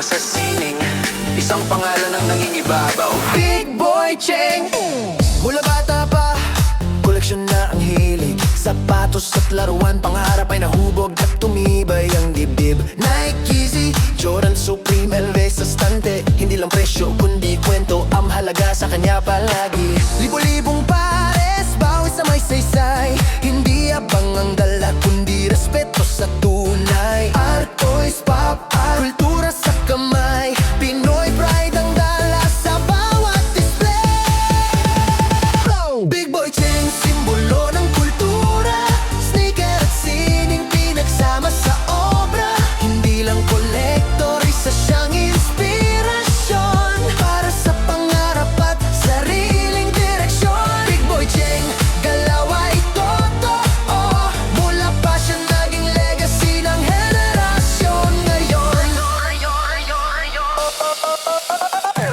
sa sining, isang pangalan ang nangingibabaw. Big Boy Cheng. Mula bata pa, koleksyon na ang hilig. Sapatos at laruan, pangarap ay nahubog at tumibay ang dibdib. Nike, Yeezy, Jordan, Supreme, LV sa stante. Hindi lang presyo kundi kwento, ang halaga sa kanya palagi. Libo-libong pares, bawat sa may saysay. Hindi abang ang dala kundi respeto sa tunay. Art, toys, pop art, kultura sa kamay. Pinoy pride ang dala sa bawat display. Big Boy Cheng, simbolo ng kultura. Sneaker at sining pinagsama sa obra. Hindi lang kolektor, isa siyang inspirasyon para sa pangarap at sariling direksyon. Big Boy Cheng, galaw ay totoo. Mula pa siya naging legacy ng henerasyon ngayon.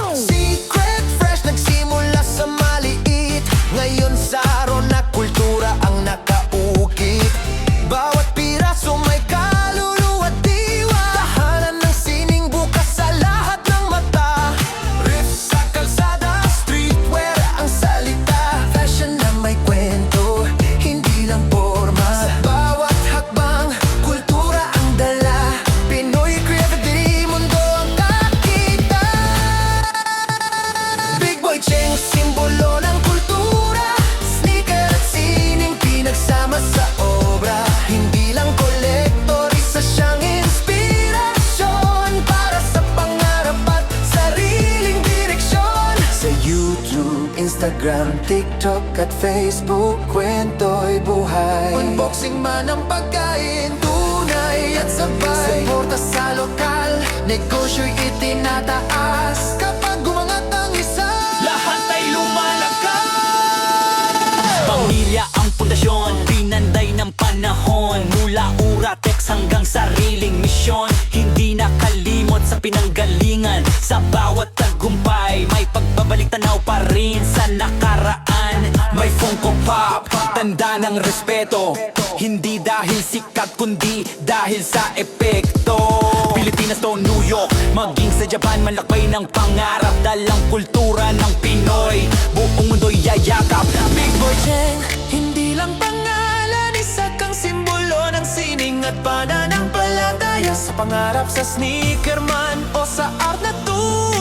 Secret fresh, nagsimula sa maliit. Ngayon sa araw na kultura ang nakaukit. Bawat piraso may kaluluwa at diwa. Tahanan ng sining bukas sa lahat ng mata. Riff sa kalsada, streetwear ang salita. Fashion na may kwento, hindi lang forma. Sa bawat hakbang, kultura ang dala. Pinoy creativity, mundo ang kakita. Big Boy Cheng, simbolo ng kultura. Sneaker at sining pinagsama sa obra. Hindi lang kolektor, isa siyang inspirasyon para sa pangarap at sariling direksyon. Sa YouTube, Instagram, TikTok at Facebook, kwento'y buhay. Unboxing man ang pagkain, tunay at sabay. Suporta sa lokal, negosyo'y itinataas. Kapag gumangat ang isa, Lahat ay lumalakas. Pamilya ang pundasyon, pinanday ng panahon. Mula Uratex hanggang sariling misyon. Hindi nakalimot sa pinanggalingan. Sa bawat tagumpay, may pagbabalik tanaw pa rin sa nakaraan. May Funko Pop, tanda ng respeto. Hindi dahil sikat kundi dahil sa epekto. Pilipinas to New York, maging sa Japan, malakbay ng pangarap. Dalang kultura ng Pinoy, buong mundo'y yayakap. Big Boy Cheng, hindi lang pangalan, isa kang simbolo ng sining at pananampalataya. Sa pangarap, sa sneaker man o sa art na tunay.